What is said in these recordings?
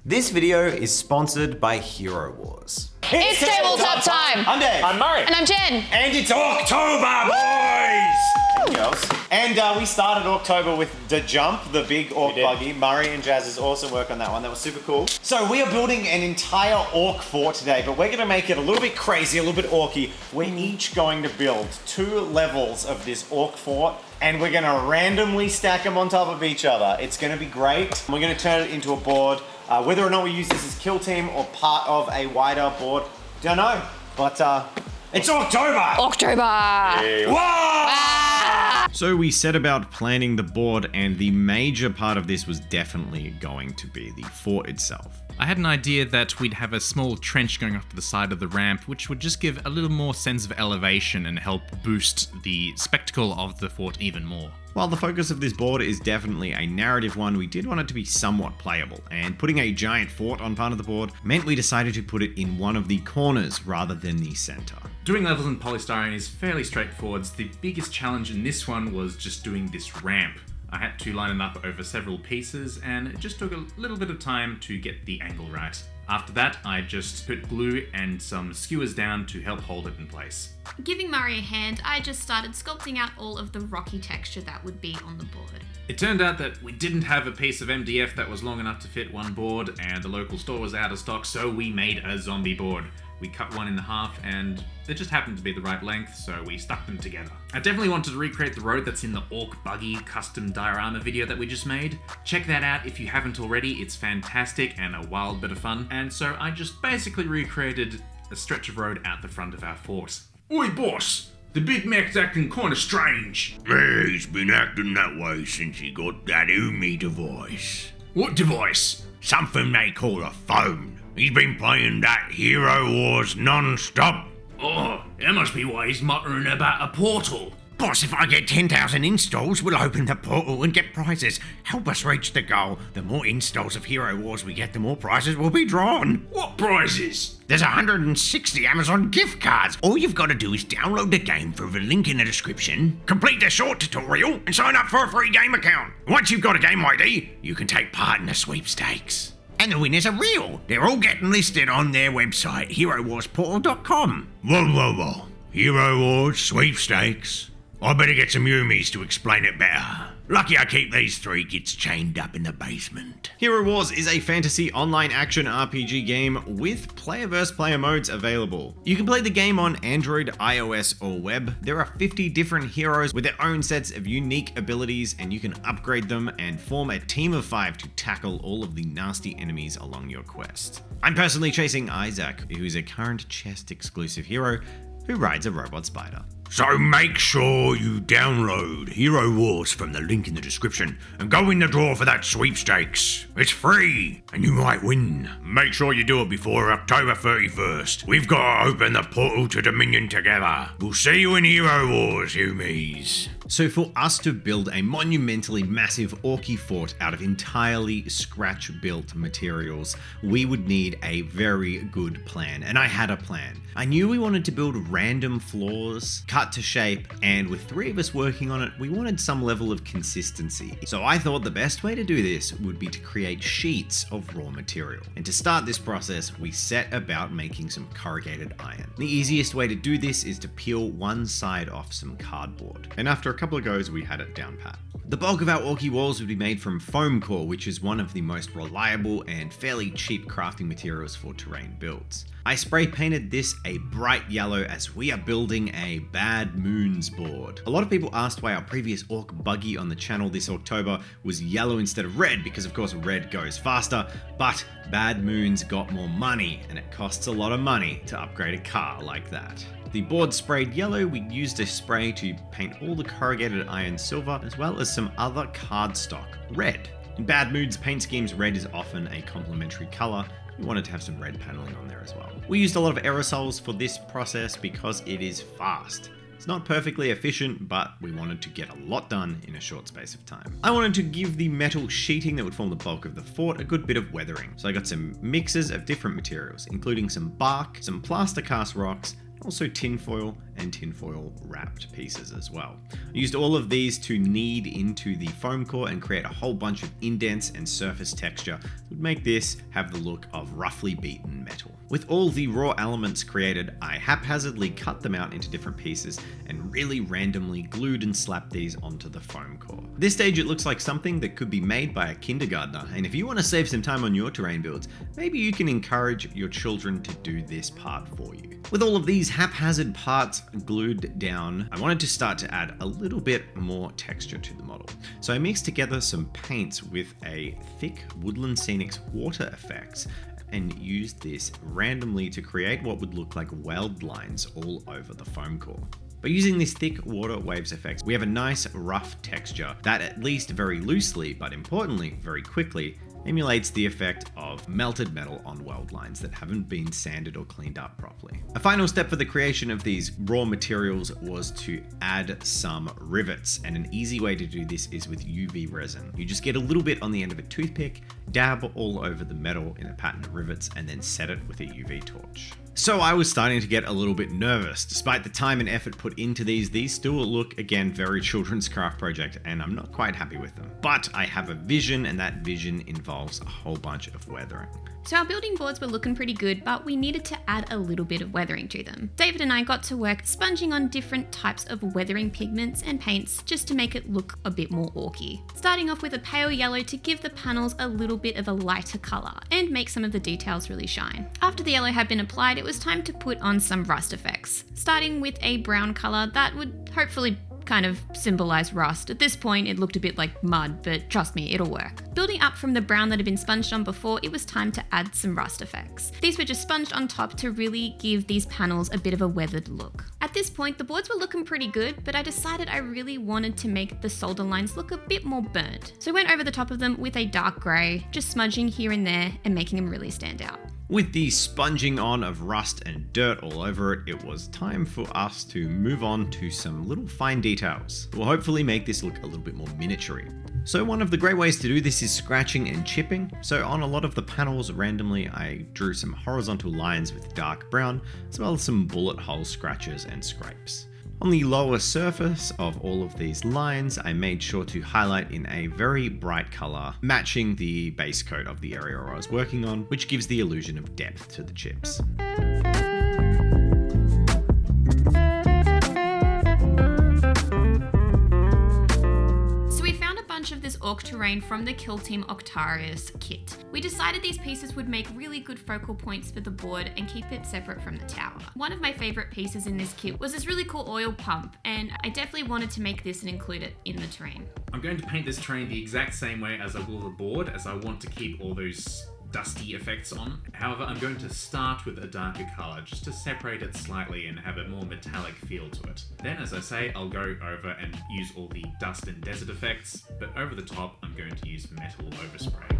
This video is sponsored by Hero Wars. It's tabletop time! I'm Dave. I'm Murray. And I'm Jen. And it's October, boys! And girls. And we started October with the Jump, the big orc buggy. Murray and Jazz's awesome work on that one. That was super cool. So we are building an entire orc fort today, but we're going to make it a little bit crazy, a little bit orky. We're each going to build 2 levels of this orc fort, and we're going to randomly stack them on top of each other. It's going to be great. We're going to turn it into a board. Whether or not we use this as kill team or part of a wider board, don't know. But it's October! October! Whoa! So we set about planning the board, and the major part of this was definitely going to be the fort itself. I had an idea that we'd have a small trench going off to the side of the ramp, which would just give a little more sense of elevation and help boost the spectacle of the fort even more. While the focus of this board is definitely a narrative one, we did want it to be somewhat playable, and putting a giant fort on part of the board meant we decided to put it in one of the corners rather than the center. Doing levels in polystyrene is fairly straightforward. The biggest challenge in this one was just doing this ramp. I had to line it up over several pieces, and it just took a little bit of time to get the angle right. After that, I just put glue and some skewers down to help hold it in place. Giving Murray a hand, I just started sculpting out all of the rocky texture that would be on the board. It turned out that we didn't have a piece of MDF that was long enough to fit one board, and the local store was out of stock, so we made a zombie board. We cut one in half, and it just happened to be the right length, so we stuck them together. I definitely wanted to recreate the road that's in the Orc Buggy custom diorama video that we just made. Check that out if you haven't already. It's fantastic and a wild bit of fun. And so I just basically recreated a stretch of road out the front of our fort. Oi, boss! The Big Mac's acting kinda strange. Yeah, he's been acting that way since he got that Umi device. What device? Something they call a phone. He's been playing that Hero Wars non-stop. Oh, that must be why he's muttering about a portal. Boss, if I get 10,000 installs, we'll open the portal and get prizes. Help us reach the goal. The more installs of Hero Wars we get, the more prizes will be drawn. What prizes? There's 160 Amazon gift cards. All you've got to do is download the game through the link in the description, complete the short tutorial, and sign up for a free game account. Once you've got a game ID, you can take part in the sweepstakes. And the winners are real. They're all getting listed on their website, herowarsportal.com. Whoa. Hero Wars sweepstakes. I better get some Yumis to explain it better. Lucky I keep these 3 kids chained up in the basement. Hero Wars is a fantasy online action RPG game with player versus player modes available. You can play the game on Android, iOS, or web. There are 50 different heroes with their own sets of unique abilities, and you can upgrade them and form a team of 5 to tackle all of the nasty enemies along your quest. I'm personally chasing Isaac, who is a current chest exclusive hero who rides a robot spider. So make sure you download Hero Wars from the link in the description and go in the draw for that sweepstakes. It's free and you might win. Make sure you do it before October 31st. We've got to open the portal to Dominion together. We'll see you in Hero Wars, Yumis. So for us to build a monumentally massive orky fort out of entirely scratch-built materials, we would need a very good plan, and I had a plan. I knew we wanted to build random floors, cut to shape, and with 3 of us working on it, we wanted some level of consistency. So I thought the best way to do this would be to create sheets of raw material. And to start this process, we set about making some corrugated iron. The easiest way to do this is to peel one side off some cardboard. And after a couple of goes, we had it down pat. The bulk of our orky walls would be made from foam core, which is one of the most reliable and fairly cheap crafting materials for terrain builds. I spray painted this a bright yellow as we are building a Bad Moons board. A lot of people asked why our previous orc buggy on the channel this October was yellow instead of red, because of course red goes faster, but Bad Moons got more money, and it costs a lot of money to upgrade a car like that. The board sprayed yellow, we used a spray to paint all the corrugated iron silver, as well as some other cardstock red. In Bad Moons paint schemes, red is often a complementary color. We wanted to have some red paneling on there as well. We used a lot of aerosols for this process because it is fast. It's not perfectly efficient, but we wanted to get a lot done in a short space of time. I wanted to give the metal sheeting that would form the bulk of the fort a good bit of weathering. So I got some mixes of different materials, including some bark, some plaster cast rocks, also tinfoil, and tinfoil wrapped pieces as well. I used all of these to knead into the foam core and create a whole bunch of indents and surface texture that would make this have the look of roughly beaten metal. With all the raw elements created, I haphazardly cut them out into different pieces and really randomly glued and slapped these onto the foam core. At this stage it looks like something that could be made by a kindergartner, and if you want to save some time on your terrain builds, maybe you can encourage your children to do this part for you. With all of these haphazard parts glued down, I wanted to start to add a little bit more texture to the model. So I mixed together some paints with a thick Woodland Scenics water effects and used this randomly to create what would look like weld lines all over the foam core. By using this thick water waves effects, we have a nice rough texture that, at least very loosely, but importantly very quickly, emulates the effect of melted metal on weld lines that haven't been sanded or cleaned up properly. A final step for the creation of these raw materials was to add some rivets, and an easy way to do this is with UV resin. You just get a little bit on the end of a toothpick, dab all over the metal in a pattern of rivets, and then set it with a UV torch. So I was starting to get a little bit nervous. Despite the time and effort put into these still look, again, very children's craft project, and I'm not quite happy with them. But I have a vision, and that vision involves a whole bunch of weathering. So our building boards were looking pretty good, but we needed to add a little bit of weathering to them. David and I got to work sponging on different types of weathering pigments and paints just to make it look a bit more orky. Starting off with a pale yellow to give the panels a little bit of a lighter colour and make some of the details really shine. After the yellow had been applied, it was time to put on some rust effects, starting with a brown colour that would hopefully kind of symbolize rust. At this point it looked a bit like mud, but trust me, it'll work. Building up from the brown that had been sponged on before, it was time to add some rust effects. These were just sponged on top to really give these panels a bit of a weathered look. At this point the boards were looking pretty good, but I decided I really wanted to make the solder lines look a bit more burnt. So I went over the top of them with a dark grey, just smudging here and there and making them really stand out. With the sponging on of rust and dirt all over it, it was time for us to move on to some little fine details. We'll hopefully make this look a little bit more miniature-y. So one of the great ways to do this is scratching and chipping. So on a lot of the panels randomly, I drew some horizontal lines with dark brown, as well as some bullet hole scratches and scrapes. On the lower surface of all of these lines, I made sure to highlight in a very bright color, matching the base coat of the area I was working on, which gives the illusion of depth to the chips. Of this orc terrain from the Kill Team Octarius kit. We decided these pieces would make really good focal points for the board and keep it separate from the tower. One of my favorite pieces in this kit was this really cool oil pump, and I definitely wanted to make this and include it in the terrain. I'm going to paint this terrain the exact same way as I will the board, as I want to keep all those dusty effects on. However, I'm going to start with a darker colour just to separate it slightly and have a more metallic feel to it. Then, as I say, I'll go over and use all the dust and desert effects, but over the top I'm going to use metal overspray.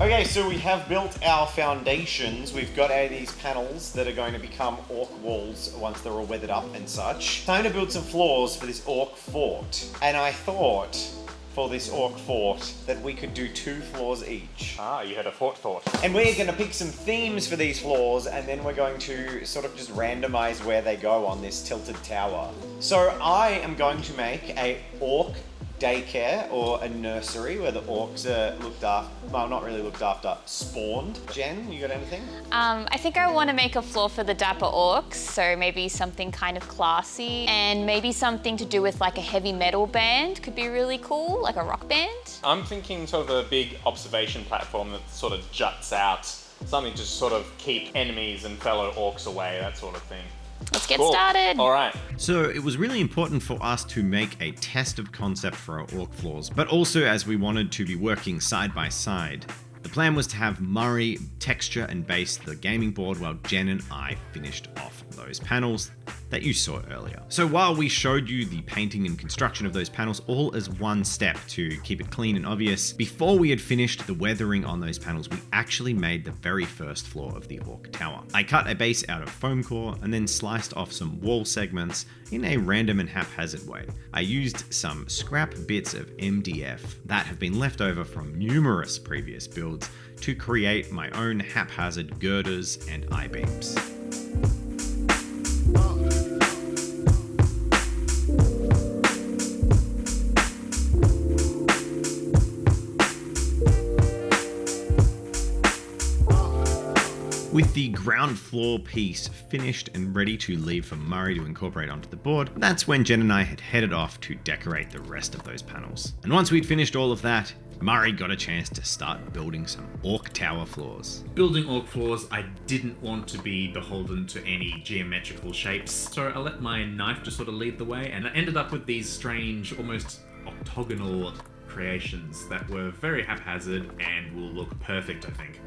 Okay, so we have built our foundations. We've got these panels that are going to become orc walls once they're all weathered up and such. Time to build some floors for this orc fort. And I thought, for this orc fort, that we could do 2 floors each. Ah, you had a fort thought. And we're going to pick some themes for these floors, and then we're going to sort of just randomize where they go on this tilted tower. So I am going to make a orc daycare or a nursery where the orcs are looked after, well, not really looked after, spawned. Jen, you got anything? I think I want to make a floor for the dapper orcs, so maybe something kind of classy, and maybe something to do with like a heavy metal band could be really cool, like a rock band. I'm thinking sort of a big observation platform that sort of juts out, something to sort of keep enemies and fellow orcs away, that sort of thing. Let's get Cool. started. All right. So it was really important for us to make a test of concept for our orc floors, but also as we wanted to be working side by side. The plan was to have Murray texture and base the gaming board while Jen and I finished off those panels that you saw earlier. So while we showed you the painting and construction of those panels all as one step to keep it clean and obvious, before we had finished the weathering on those panels, we actually made the very first floor of the orc tower. I cut a base out of foam core and then sliced off some wall segments in a random and haphazard way. I used some scrap bits of MDF that have been left over from numerous previous builds to create my own haphazard girders and I-beams. With the ground floor piece finished and ready to leave for Murray to incorporate onto the board, that's when Jen and I had headed off to decorate the rest of those panels. And once we'd finished all of that, Murray got a chance to start building some Orc Tower floors. Building Orc floors, I didn't want to be beholden to any geometrical shapes, so I let my knife just sort of lead the way, and I ended up with these strange, almost octagonal creations that were very haphazard and will look perfect, I think.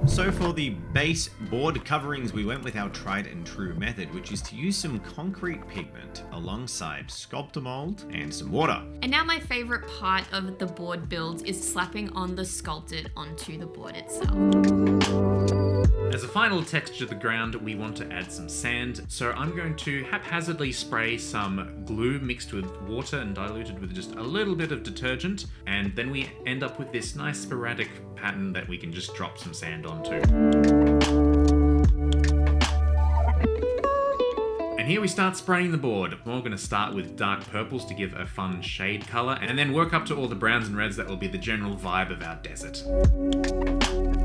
So for the baseboard coverings, we went with our tried and true method, which is to use some concrete pigment alongside sculptor mold and some water. And now my favorite part of the board builds is slapping on the sculpted onto the board itself. As a final texture to the ground, we want to add some sand, so I'm going to haphazardly spray some glue mixed with water and diluted with just a little bit of detergent, and then we end up with this nice sporadic pattern that we can just drop some sand onto. And here we start spraying the board. We're going to start with dark purples to give a fun shade color, and then work up to all the browns and reds that will be the general vibe of our desert.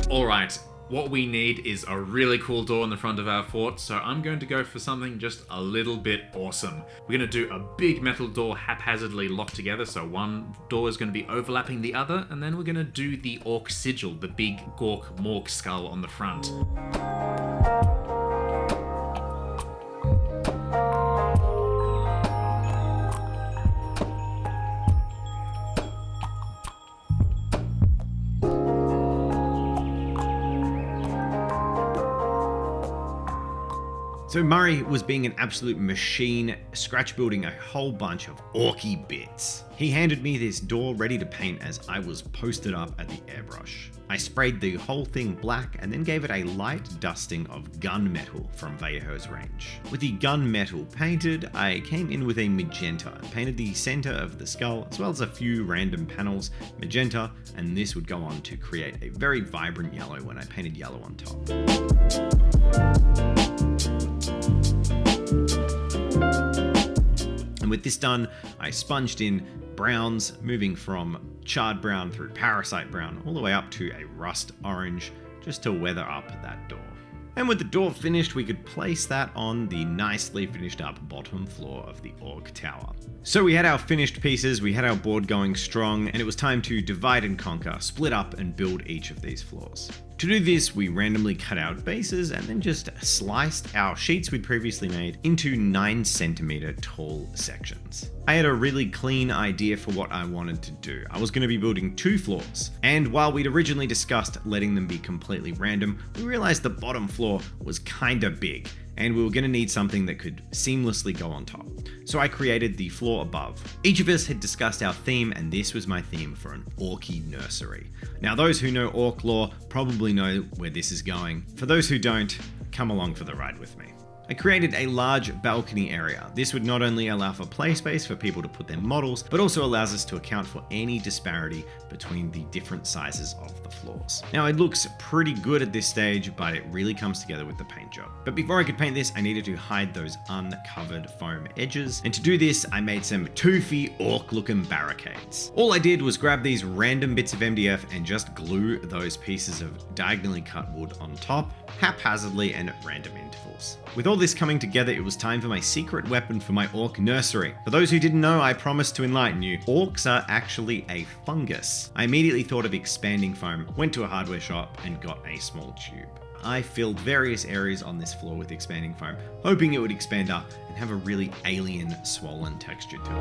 Alright. What we need is a really cool door in the front of our fort, so I'm going to go for something just a little bit awesome. We're going to do a big metal door haphazardly locked together, so one door is going to be overlapping the other, and then we're going to do the Orc sigil, the big Gork Mork skull on the front. So Murray was being an absolute machine, scratch building a whole bunch of orky bits. He handed me this door ready to paint as I was posted up at the airbrush. I sprayed the whole thing black and then gave it a light dusting of gunmetal from Vallejo's range. With the gunmetal painted, I came in with a magenta and painted the center of the skull as well as a few random panels magenta, and this would go on to create a very vibrant yellow when I painted yellow on top. And with this done, I sponged in browns, moving from charred brown through parasite brown, all the way up to a rust orange, just to weather up that door. And with the door finished, we could place that on the nicely finished up bottom floor of the Orc Tower. So we had our finished pieces, we had our board going strong, and it was time to divide and conquer, split up and build each of these floors. To do this, we randomly cut out bases and then just sliced our sheets we'd previously made into 9cm tall sections. I had a really clean idea for what I wanted to do. I was going to be building 2 floors, and while we'd originally discussed letting them be completely random, we realized the bottom floor was kinda big, and we were going to need something that could seamlessly go on top. So I created the floor above. Each of us had discussed our theme, and this was my theme for an orky nursery. Now those who know orc lore probably know where this is going. For those who don't, come along for the ride with me. I created a large balcony area. This would not only allow for play space for people to put their models, but also allows us to account for any disparity between the different sizes of the floors. Now it looks pretty good at this stage, but it really comes together with the paint job. But before I could paint this, I needed to hide those uncovered foam edges. And to do this, I made some toofy orc looking barricades. All I did was grab these random bits of MDF and just glue those pieces of diagonally cut wood on top, haphazardly and at random intervals. With all this coming together, it was time for my secret weapon for my orc nursery. For those who didn't know, I promised to enlighten you. Orcs are actually a fungus. I immediately thought of expanding foam, went to a hardware shop and got a small tube. I filled various areas on this floor with expanding foam, hoping it would expand up and have a really alien, swollen texture to it.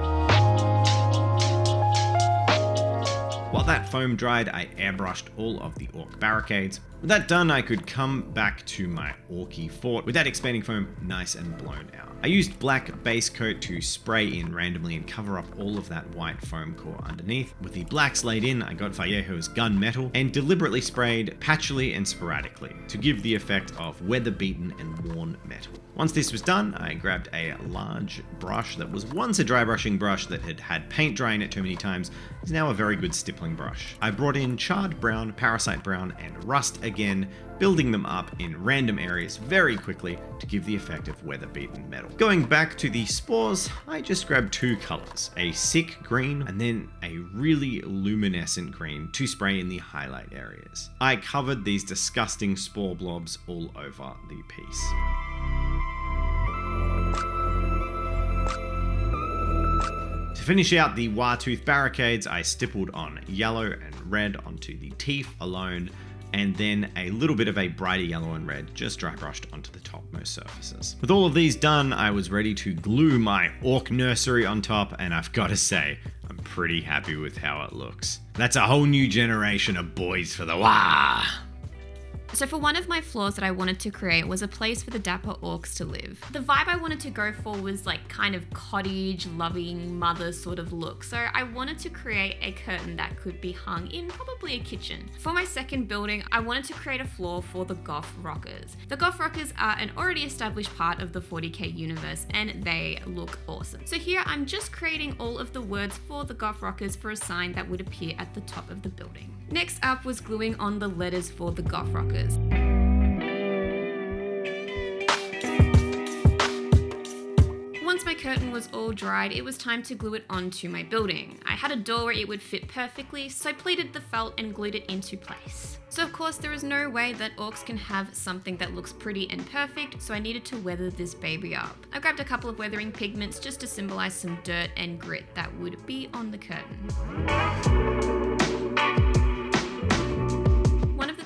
While that foam dried, I airbrushed all of the orc barricades. With that done, I could come back to my orky fort with that expanding foam nice and blown out. I used black base coat to spray in randomly and cover up all of that white foam core underneath. With the blacks laid in, I got Vallejo's gunmetal and deliberately sprayed patchily and sporadically to give the effect of weather-beaten and worn metal. Once this was done, I grabbed a large brush that was once a dry brushing brush that had had paint dry in it too many times. It's now a very good stippling brush. I brought in charred brown, parasite brown, and rust again again, building them up in random areas very quickly to give the effect of weather-beaten metal. Going back to the spores, I just grabbed 2 colors, a sick green and then a really luminescent green to spray in the highlight areas. I covered these disgusting spore blobs all over the piece. To finish out the Wartooth barricades, I stippled on yellow and red onto the teeth alone, and then a little bit of a brighter yellow and red just dry brushed onto the topmost surfaces. With all of these done, I was ready to glue my orc nursery on top, and I've got to say, I'm pretty happy with how it looks. That's a whole new generation of boys for the Wah! So for one of my floors that I wanted to create was a place for the dapper orcs to live. The vibe I wanted to go for was like kind of cottage, loving mother sort of look. So I wanted to create a curtain that could be hung in probably a kitchen. For my second building, I wanted to create a floor for the Goth Rockers. The Goth Rockers are an already established part of the 40k universe and they look awesome. So here I'm just creating all of the words for the Goth Rockers for a sign that would appear at the top of the building. Next up was gluing on the letters for the Goth Rockers. Once my curtain was all dried, it was time to glue it onto my building. I had a door where it would fit perfectly, so I pleated the felt and glued it into place. So of course there is no way that orcs can have something that looks pretty and perfect, so I needed to weather this baby up. I grabbed a couple of weathering pigments just to symbolize some dirt and grit that would be on the curtain.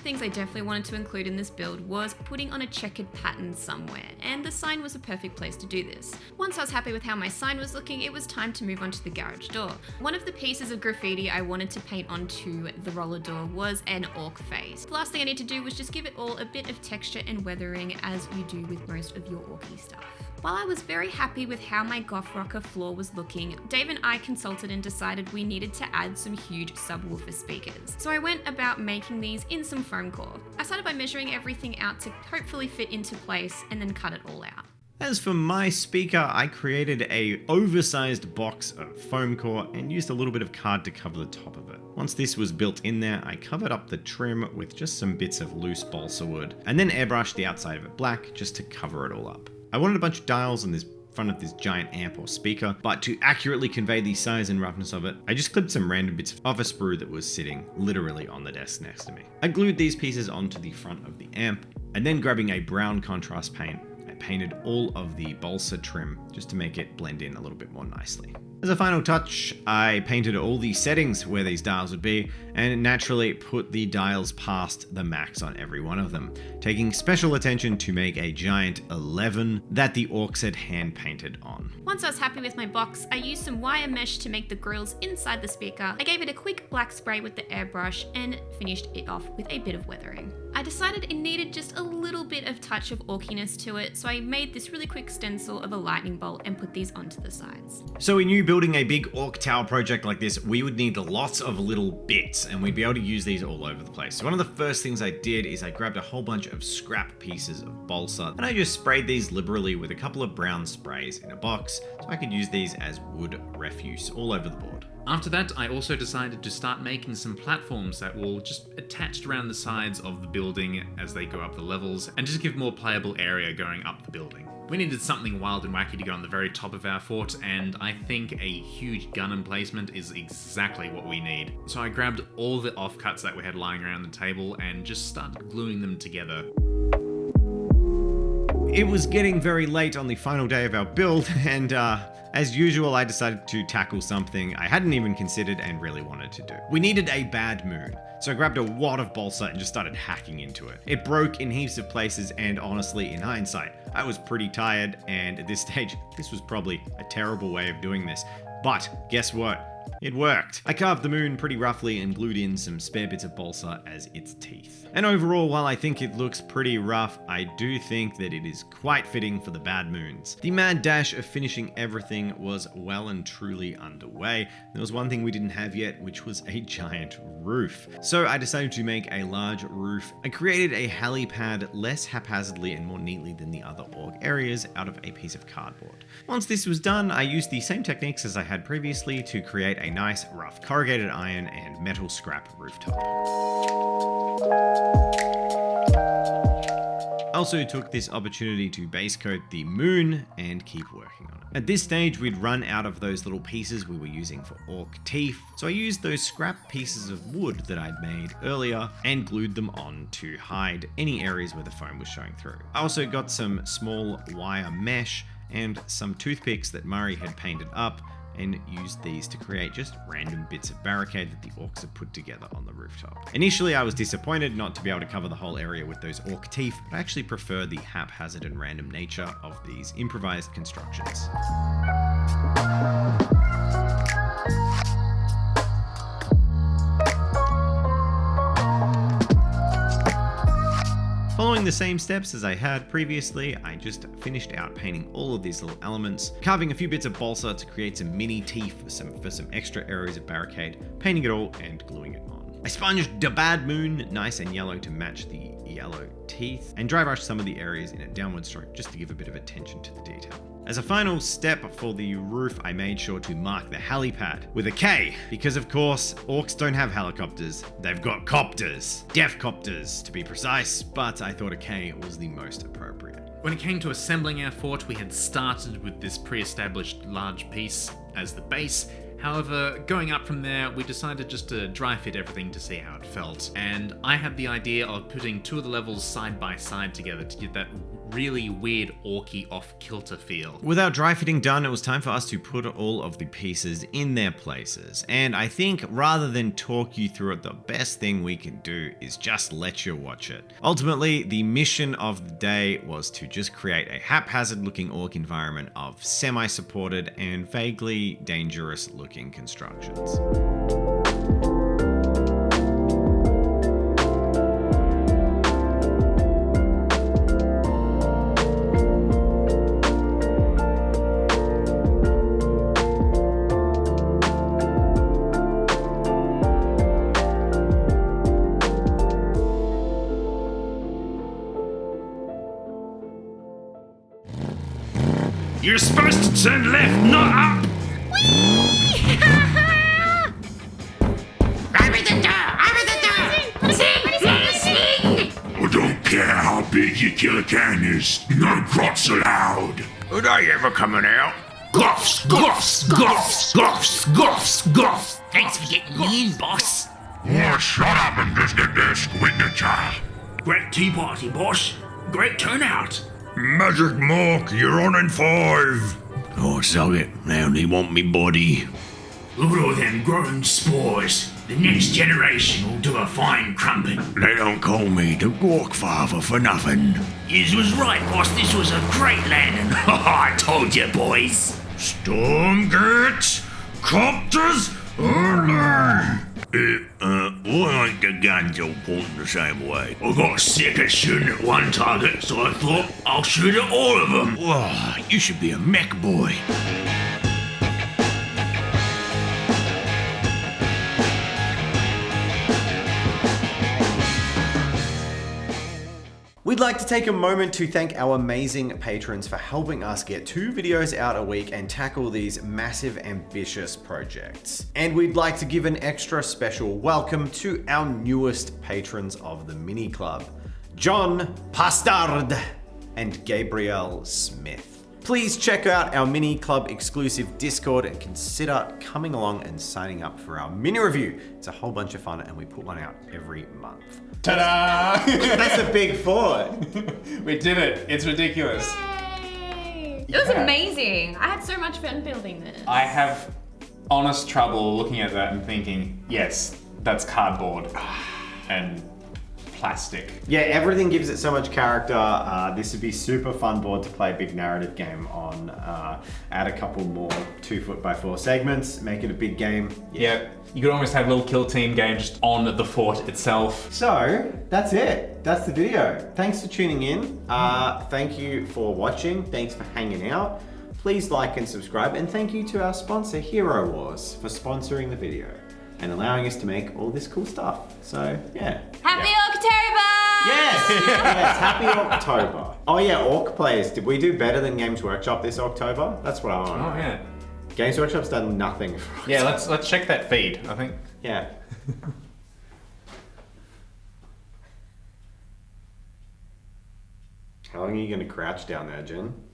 Things I definitely wanted to include in this build was putting on a checkered pattern somewhere, and the sign was a perfect place to do this. Once I was happy with how my sign was looking, it was time to move on to the garage door. One of the pieces of graffiti I wanted to paint onto the roller door was an orc face. The last thing I need to do was just give it all a bit of texture and weathering as you do with most of your orky stuff. While I was very happy with how my Goth Rocker floor was looking, Dave and I consulted and decided we needed to add some huge subwoofer speakers. So I went about making these in some foam core. I started by measuring everything out to hopefully fit into place and then cut it all out. As for my speaker, I created a oversized box of foam core and used a little bit of card to cover the top of it. Once this was built in there, I covered up the trim with just some bits of loose balsa wood and then airbrushed the outside of it black just to cover it all up. I wanted a bunch of dials on this front of this giant amp or speaker, but to accurately convey the size and roughness of it, I just clipped some random bits of a sprue that was sitting literally on the desk next to me. I glued these pieces onto the front of the amp, and then grabbing a brown contrast paint, I painted all of the balsa trim just to make it blend in a little bit more nicely. As a final touch, I painted all the settings where these dials would be, and naturally put the dials past the max on every one of them, taking special attention to make a giant 11 that the orcs had hand painted on. Once I was happy with my box, I used some wire mesh to make the grills inside the speaker. I gave it a quick black spray with the airbrush and finished it off with a bit of weathering. I decided it needed just a little bit of touch of orkiness to it, so I made this really quick stencil of a lightning bolt and put these onto the sides. So we knew building a big orc tower project like this, we would need lots of little bits, and we'd be able to use these all over the place. So one of the first things I did is I grabbed a whole bunch of scrap pieces of balsa, and I just sprayed these liberally with a couple of brown sprays in a box, so I could use these as wood refuse all over the board. After that, I also decided to start making some platforms that will just attach around the sides of the building as they go up the levels, and just give more playable area going up the building. We needed something wild and wacky to go on the very top of our fort, and I think a huge gun emplacement is exactly what we need. So I grabbed all the offcuts that we had lying around the table and just started gluing them together. It was getting very late on the final day of our build, and as usual, I decided to tackle something I hadn't even considered and really wanted to do. We needed a bad moon, so I grabbed a wad of balsa and just started hacking into it. It broke in heaps of places, and honestly, in hindsight, I was pretty tired, and at this stage, this was probably a terrible way of doing this. But guess what? It worked. I carved the moon pretty roughly and glued in some spare bits of balsa as its teeth. And overall, while I think it looks pretty rough, I do think that it is quite fitting for the bad moons. The mad dash of finishing everything was well and truly underway. There was one thing we didn't have yet, which was a giant roof. So I decided to make a large roof. I created a helipad less haphazardly and more neatly than the other orc areas out of a piece of cardboard. Once this was done, I used the same techniques as I had previously to create a nice rough corrugated iron and metal scrap rooftop. I also took this opportunity to base coat the moon and keep working on it. At this stage, we'd run out of those little pieces we were using for orc teeth, so I used those scrap pieces of wood that I'd made earlier and glued them on to hide any areas where the foam was showing through. I also got some small wire mesh and some toothpicks that Murray had painted up and used these to create just random bits of barricade that the orcs had put together on the rooftop. Initially, I was disappointed not to be able to cover the whole area with those orc teeth, but I actually prefer the haphazard and random nature of these improvised constructions. Following the same steps as I had previously, I just finished out painting all of these little elements, carving a few bits of balsa to create some mini teeth for some extra areas of barricade, painting it all and gluing it on. I sponged the bad moon nice and yellow to match the yellow teeth, and dry brushed some of the areas in a downward stroke just to give a bit of attention to the detail. As a final step for the roof, I made sure to mark the helipad with a K, because of course, orcs don't have helicopters, they've got copters. Death copters, to be precise, but I thought a K was the most appropriate. When it came to assembling our fort, we had started with this pre-established large piece as the base. However, going up from there, we decided just to dry fit everything to see how it felt. And I had the idea of putting two of the levels side by side together to get that really weird orky off-kilter feel. With our dry fitting done, it was time for us to put all of the pieces in their places. And I think rather than talk you through it, the best thing we can do is just let you watch it. Ultimately, the mission of the day was to just create a haphazard looking orc environment of semi-supported and vaguely dangerous looking constructions. You're supposed to turn left, not up! Open the door! Open the door! Sing! I don't care how big your killer can is. No grots allowed. Are they ever coming out? Goffs, goffs, goffs, goffs, goffs, goffs. Thanks for getting me in, boss. Oh, shut up and just get their squignature. Great tea party, boss. Great turnout. Magic Mark, you're on in 5. Oh, so it. They only want me body. Look at all them grown spores. The next generation will do a fine crumpet. They don't call me the Gork Father for nothing. Yous was right, boss. This was a great landing. I told you, boys. Stormgates, copters, early. Why ain't the guns all pointing the same way? I got sick of shooting at one target, so I thought I'll shoot at all of them. Wow, you should be a mech boy. We'd like to take a moment to thank our amazing patrons for helping us get 2 videos out a week and tackle these massive, ambitious projects. And we'd like to give an extra special welcome to our newest patrons of the Mini Club, John Pastard and Gabriel Smith. Please check out our Mini Club exclusive Discord and consider coming along and signing up for our mini review. It's a whole bunch of fun and we put one out every month. Ta-da! That's a big fort. We did it. It's ridiculous. Yay! It was amazing. I had so much fun building this. I have honest trouble looking at that and thinking, yes, that's cardboard and plastic. Yeah, everything gives it so much character. This would be super fun board to play a big narrative game on. Add a couple more 2x4 segments, make it a big game. Yeah, you could almost have a little kill team game just on the fort itself. So, that's it. That's the video. Thanks for tuning in. Thank you for watching. Thanks for hanging out. Please like and subscribe. And thank you to our sponsor, Hero Wars, for sponsoring the video and allowing us to make all this cool stuff. So, yeah. Happy October! Yes! Yes, happy October. Oh yeah, Orc Plays. Did we do better than Games Workshop this October? That's what I want. Oh yeah. Games Workshop's done nothing for October. Yeah, let's check that feed, I think. Yeah. How long are you going to crouch down there, Jen?